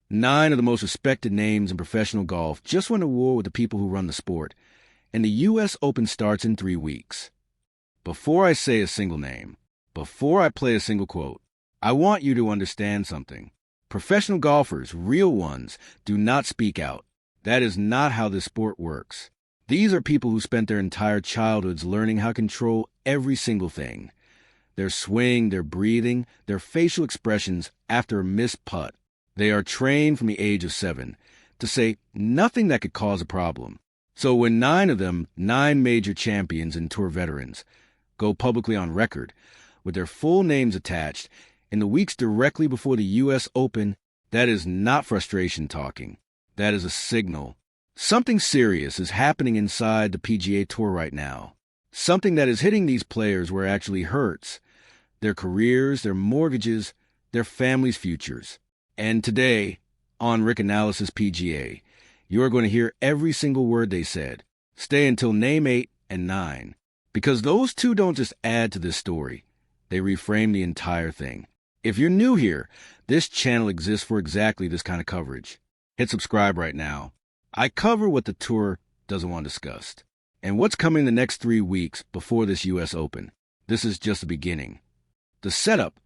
9 of the most respected names in professional golf just went to war with the people who run the sport, and the US Open starts in 3 weeks. Before I say a single name, before I play a single quote, I want you to understand something. Professional golfers, real ones, do not speak out. That is not how this sport works. These are people who spent their entire childhoods learning how to control every single thing. Their swing, their breathing, their facial expressions after a missed putt. They are trained from the age of 7 to say nothing that could cause a problem. So when 9 of them, 9 major champions and tour veterans, go publicly on record with their full names attached in the weeks directly before the US Open, that is not frustration talking. That is a signal. Something serious is happening inside the PGA Tour right now. Something that is hitting these players where it actually hurts. Their careers, their mortgages, their families' futures. And today, on Rick Analysis PGA, you are going to hear every single word they said. Stay until name 8 and 9. Because those two don't just add to this story. They reframe the entire thing. If you're new here, this channel exists for exactly this kind of coverage. Hit subscribe right now. I cover what the tour doesn't want discussed. And what's coming the next 3 weeks before this US Open. This is just the beginning. The setup.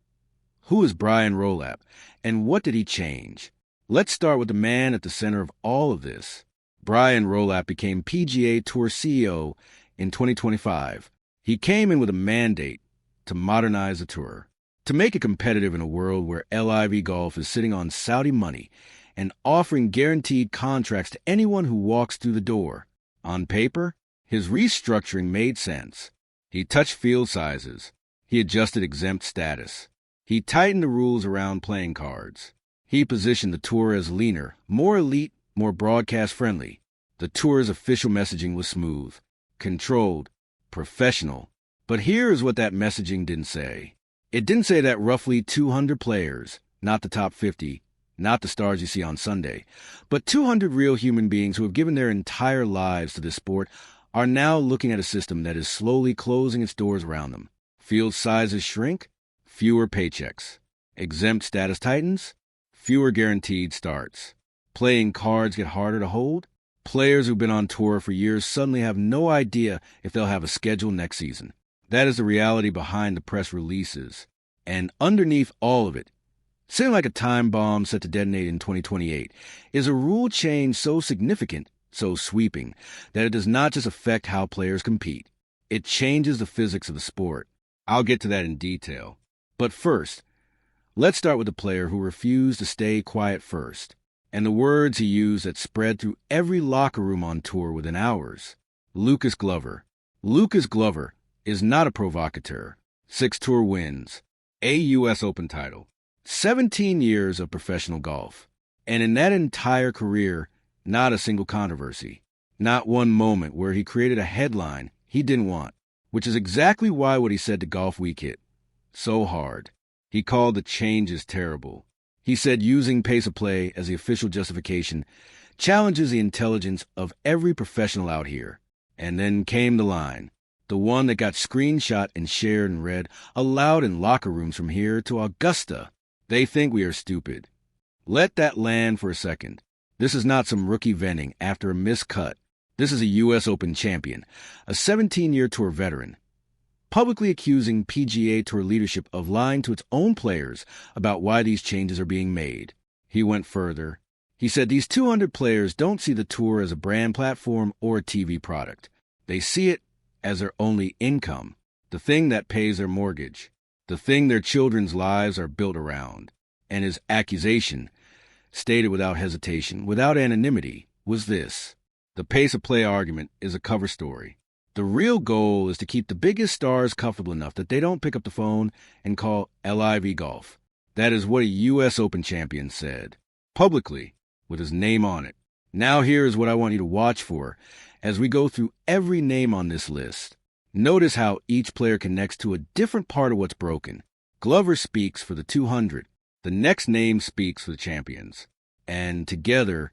Who is Brian Rolapp, and what did he change? Let's start with the man at the center of all of this. Brian Rolapp became PGA Tour CEO in 2025. He came in with a mandate to modernize the tour, to make it competitive in a world where LIV Golf is sitting on Saudi money and offering guaranteed contracts to anyone who walks through the door. On paper, his restructuring made sense. He touched field sizes. He adjusted exempt status. He tightened the rules around playing cards. He positioned the tour as leaner, more elite, more broadcast-friendly. The tour's official messaging was smooth, controlled, professional. But here is what that messaging didn't say. It didn't say that roughly 200 players, not the top 50, not the stars you see on Sunday, but 200 real human beings who have given their entire lives to this sport are now looking at a system that is slowly closing its doors around them. Field sizes shrink, fewer paychecks. Exempt status tightens, fewer guaranteed starts. Playing cards get harder to hold. Players who've been on tour for years suddenly have no idea if they'll have a schedule next season. That is the reality behind the press releases. And underneath all of it, sitting like a time bomb set to detonate in 2028, is a rule change so significant, so sweeping, that it does not just affect how players compete. It changes the physics of the sport. I'll get to that in detail. But first, let's start with the player who refused to stay quiet first, and the words he used that spread through every locker room on tour within hours. Lucas Glover. Lucas Glover is not a provocateur. 6 tour wins, a US Open title, 17 years of professional golf, and in that entire career, not a single controversy, not one moment where he created a headline he didn't want, which is exactly why what he said to Golf Week hit so hard. He called the changes terrible. He said using pace of play as the official justification challenges the intelligence of every professional out here. And then came the line, the one that got screenshot and shared and read aloud in locker rooms from here to Augusta. They think we are stupid. Let that land for a second. This is not some rookie venting after a missed cut. This is a US Open champion, a 17-year tour veteran, publicly accusing PGA Tour leadership of lying to its own players about why these changes are being made. He went further. He said these 200 players don't see the tour as a brand platform or a TV product. They see it as their only income, the thing that pays their mortgage, the thing their children's lives are built around. And his accusation, stated without hesitation, without anonymity, was this. The pace of play argument is a cover story. The real goal is to keep the biggest stars comfortable enough that they don't pick up the phone and call LIV Golf. That is what a US Open champion said, publicly, with his name on it. Now here is what I want you to watch for as we go through every name on this list. Notice how each player connects to a different part of what's broken. Glover speaks for the 200. The next name speaks for the champions. And together,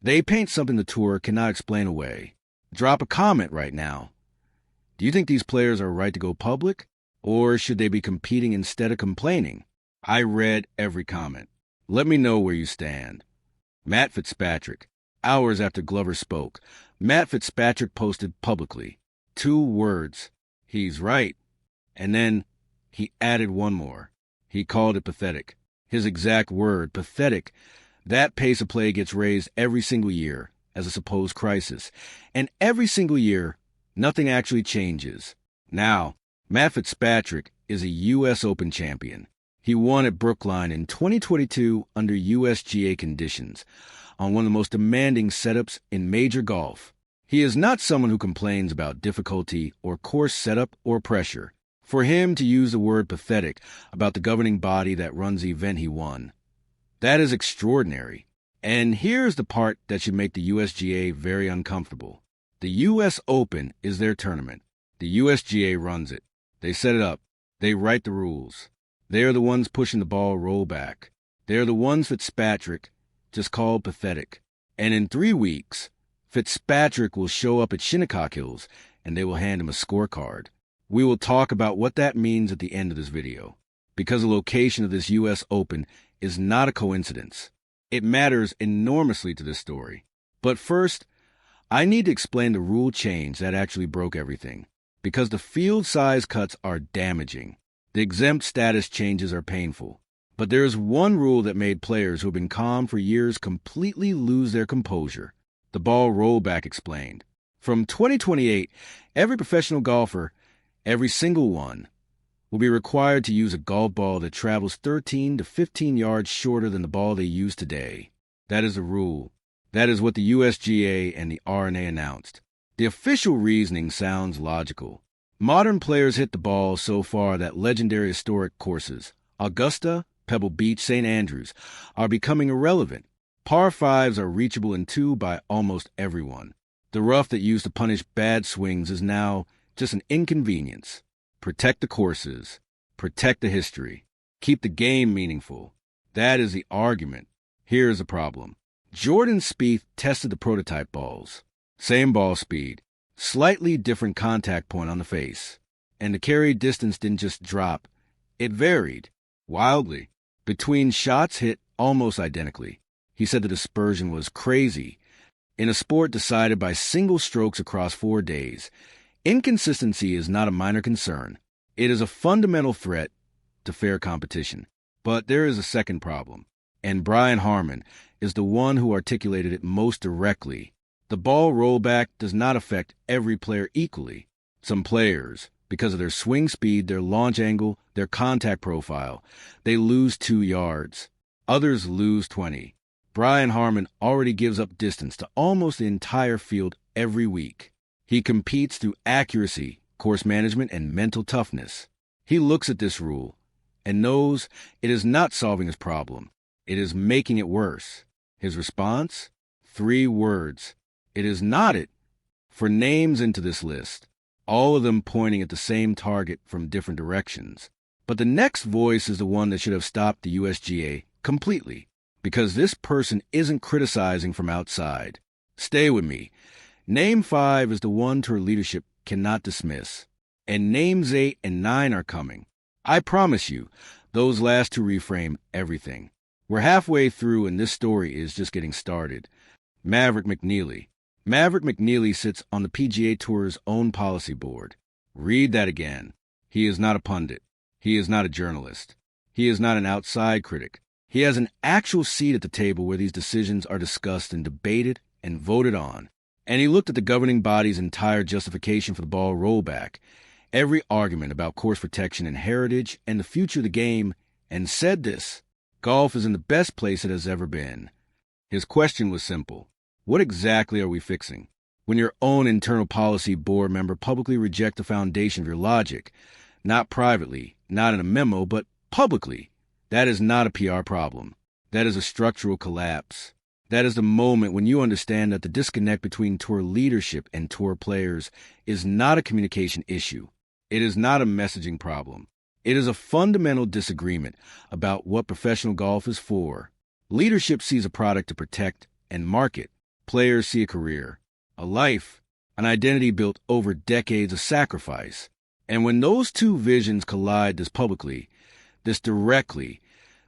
they paint something the tour cannot explain away. Drop a comment right now. Do you think these players are right to go public? Or should they be competing instead of complaining? I read every comment. Let me know where you stand. Matt Fitzpatrick. Hours after Glover spoke, Matt Fitzpatrick posted publicly 2 words. He's right. And then he added one more. He called it pathetic. His exact word, pathetic. That pace of play gets raised every single year as a supposed crisis. And every single year, nothing actually changes. Now, Matt Fitzpatrick is a US Open champion. He won at Brookline in 2022 under USGA conditions on one of the most demanding setups in major golf. He is not someone who complains about difficulty or course setup or pressure. For him to use the word pathetic about the governing body that runs the event he won, that is extraordinary. And here's the part that should make the USGA very uncomfortable. The US Open is their tournament. The USGA runs it. They set it up. They write the rules. They are the ones pushing the ball rollback. They are the ones Fitzpatrick just called pathetic. And in 3 weeks, Fitzpatrick will show up at Shinnecock Hills, and they will hand him a scorecard. We will talk about what that means at the end of this video, because the location of this US Open is not a coincidence. It matters enormously to this story. But first, I need to explain the rule change that actually broke everything, because the field size cuts are damaging. The exempt status changes are painful. But there is one rule that made players who have been calm for years completely lose their composure. The ball rollback explained. From 2028, every professional golfer, every single one, will be required to use a golf ball that travels 13 to 15 yards shorter than the ball they use today. That is the rule. That is what the USGA and the R&A announced. The official reasoning sounds logical. Modern players hit the ball so far that legendary historic courses, Augusta, Pebble Beach, St. Andrews, are becoming irrelevant. Par 5s are reachable in 2 by almost everyone. The rough that used to punish bad swings is now just an inconvenience. Protect the courses. Protect the history. Keep the game meaningful. That is the argument. Here is the problem. Jordan Spieth tested the prototype balls. Same ball speed. Slightly different contact point on the face. And the carry distance didn't just drop. It varied. Wildly. Between shots hit almost identically. He said the dispersion was crazy. In a sport decided by single strokes across 4 days, inconsistency is not a minor concern. It is a fundamental threat to fair competition. But there is a second problem, and Brian Harman is the one who articulated it most directly. The ball rollback does not affect every player equally. Some players, because of their swing speed, their launch angle, their contact profile, they lose 2 yards. Others lose 20. Brian Harman already gives up distance to almost the entire field every week. He competes through accuracy, course management, and mental toughness. He looks at this rule and knows it is not solving his problem. It is making it worse. His response? 3 words. It is not it. For names into this list, all of them pointing at the same target from different directions. But the next voice is the one that should have stopped the USGA completely, because this person isn't criticizing from outside. Stay with me. Name 5 is the one tour leadership cannot dismiss. And names 8 and 9 are coming. I promise you, those last 2 reframe everything. We're halfway through and this story is just getting started. Maverick McNealy. Maverick McNealy sits on the PGA Tour's own policy board. Read that again. He is not a pundit. He is not a journalist. He is not an outside critic. He has an actual seat at the table where these decisions are discussed and debated and voted on. And he looked at the governing body's entire justification for the ball rollback, every argument about course protection and heritage and the future of the game, and said this: golf is in the best place it has ever been. His question was simple. What exactly are we fixing? When your own internal policy board member publicly rejects the foundation of your logic, not privately, not in a memo, but publicly, that is not a PR problem. That is a structural collapse. That is the moment when you understand that the disconnect between tour leadership and tour players is not a communication issue. It is not a messaging problem. It is a fundamental disagreement about what professional golf is for. Leadership sees a product to protect and market. Players see a career, a life, an identity built over decades of sacrifice. And when those 2 visions collide this publicly, this directly,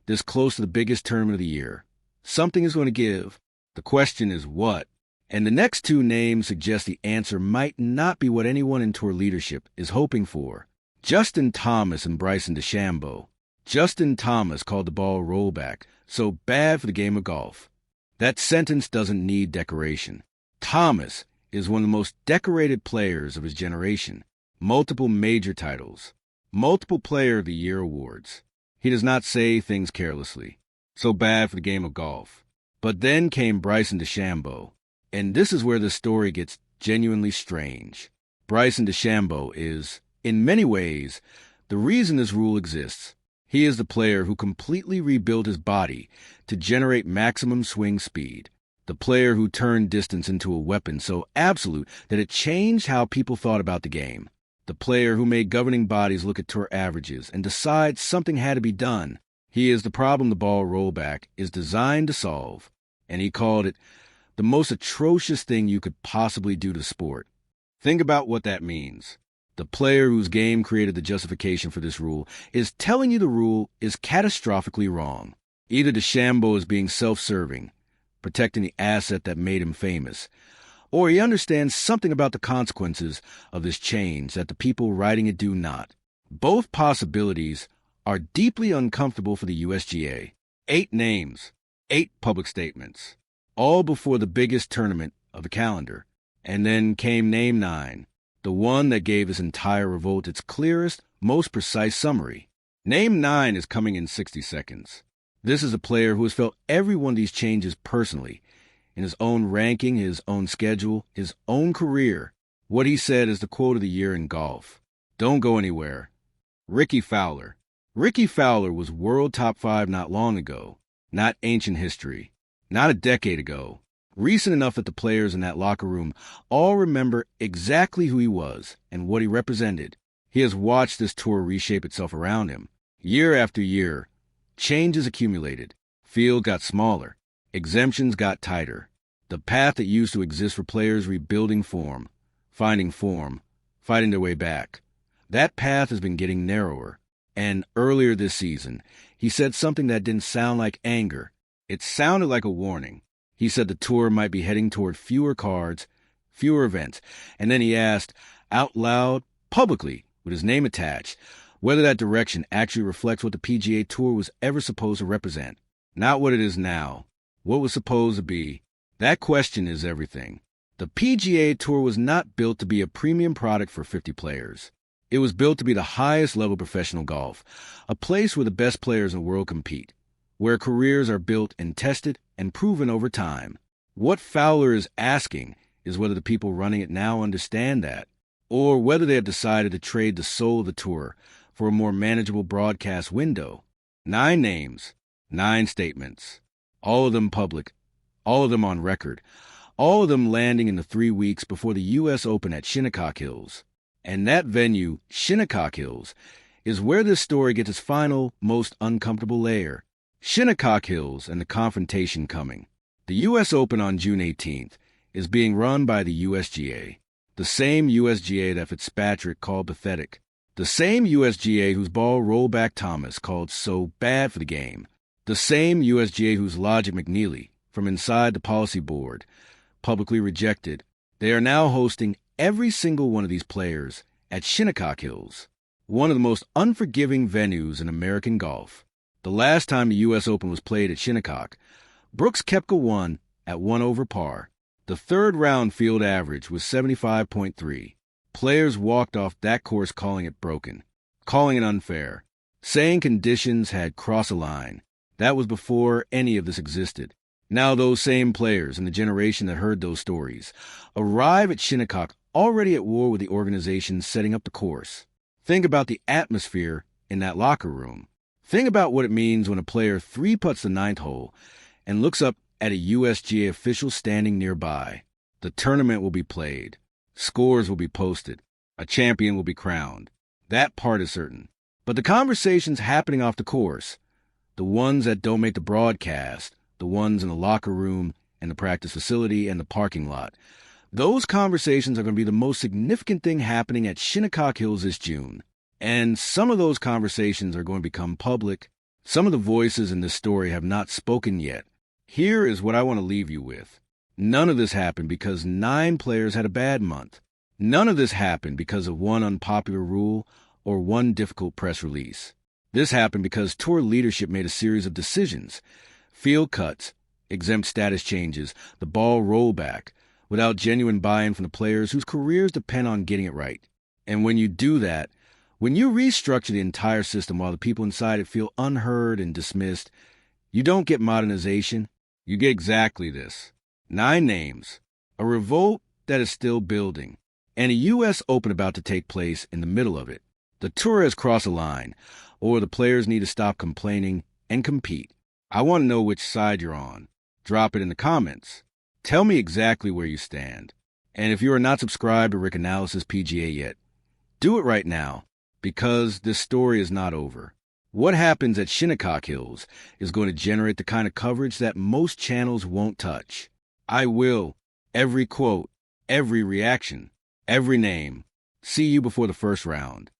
this close to the biggest tournament of the year, something is going to give. The question is what? And the next two names suggest the answer might not be what anyone in tour leadership is hoping for. Justin Thomas and Bryson DeChambeau. Justin Thomas called the ball rollback, so bad for the game of golf. That sentence doesn't need decoration. Thomas is one of the most decorated players of his generation. Multiple major titles. Multiple Player of the Year awards. He does not say things carelessly. So bad for the game of golf. But then came Bryson DeChambeau. And this is where the story gets genuinely strange. Bryson DeChambeau is, in many ways, the reason this rule exists. He is the player who completely rebuilt his body to generate maximum swing speed. The player who turned distance into a weapon so absolute that it changed how people thought about the game. The player who made governing bodies look at tour averages and decide something had to be done. He is the problem the ball rollback is designed to solve. And he called it the most atrocious thing you could possibly do to sport. Think about what that means. The player whose game created the justification for this rule is telling you the rule is catastrophically wrong. Either DeChambeau is being self-serving, protecting the asset that made him famous, or he understands something about the consequences of this change that the people writing it do not. Both possibilities are deeply uncomfortable for the USGA. 8 names, 8 public statements, all before the biggest tournament of the calendar. And then came name 9. The one that gave this entire revolt its clearest, most precise summary. Name 9 is coming in 60 seconds. This is a player who has felt every one of these changes personally, in his own ranking, his own schedule, his own career. What he said is the quote of the year in golf. Don't go anywhere. Rickie Fowler. Rickie Fowler was world top 5 not long ago, not ancient history, not a decade ago. Recent enough that the players in that locker room all remember exactly who he was and what he represented. He has watched this tour reshape itself around him. Year after year, changes accumulated. Field got smaller. Exemptions got tighter. The path that used to exist for players rebuilding form, finding their way back. That path has been getting narrower. And earlier this season, he said something that didn't sound like anger. It sounded like a warning. He said the tour might be heading toward fewer cards, fewer events, and then he asked, out loud, publicly, with his name attached, whether that direction actually reflects what the PGA Tour was ever supposed to represent. Not what it is now, what was supposed to be. That question is everything. The PGA Tour was not built to be a premium product for 50 players. It was built to be the highest level professional golf, a place where the best players in the world compete, where careers are built and tested and proven over time. What Fowler is asking is whether the people running it now understand that, or whether they have decided to trade the soul of the tour for a more manageable broadcast window. 9 names, 9 statements, all of them public, all of them on record, all of them landing in the 3 weeks before the US Open at Shinnecock Hills. And that venue, Shinnecock Hills, is where this story gets its final, most uncomfortable layer. Shinnecock Hills and the confrontation coming. The US Open on June 18th is being run by the USGA, the same USGA that Fitzpatrick called pathetic, the same USGA whose ball rollback Thomas called so bad for the game, the same USGA whose logic McNealy, from inside the policy board, publicly rejected. They are now hosting every single one of these players at Shinnecock Hills, one of the most unforgiving venues in American golf. The last time the U.S. Open was played at Shinnecock, Brooks Koepka won at 1 over par. The third round field average was 75.3. Players walked off that course calling it broken, calling it unfair, saying conditions had crossed a line. That was before any of this existed. Now those same players and the generation that heard those stories arrive at Shinnecock already at war with the organization setting up the course. Think about the atmosphere in that locker room. Think about what it means when a player 3-putts the 9th hole and looks up at a USGA official standing nearby. The tournament will be played. Scores will be posted. A champion will be crowned. That part is certain. But the conversations happening off the course, the ones that don't make the broadcast, the ones in the locker room and the practice facility and the parking lot, those conversations are going to be the most significant thing happening at Shinnecock Hills this June. And some of those conversations are going to become public. Some of the voices in this story have not spoken yet. Here is what I want to leave you with. None of this happened because 9 players had a bad month. None of this happened because of one unpopular rule or one difficult press release. This happened because tour leadership made a series of decisions, field cuts, exempt status changes, the ball rollback, without genuine buy-in from the players whose careers depend on getting it right. And when you do that, when you restructure the entire system while the people inside it feel unheard and dismissed, you don't get modernization, you get exactly this. 9 names, a revolt that is still building, and a US Open about to take place in the middle of it. The tour has crossed a line, or the players need to stop complaining and compete. I want to know which side you're on. Drop it in the comments. Tell me exactly where you stand. And if you are not subscribed to Rick Analysis PGA yet, do it right now, because this story is not over. What happens at Shinnecock Hills is going to generate the kind of coverage that most channels won't touch. I will. Every quote, every reaction, every name. See you before the first round.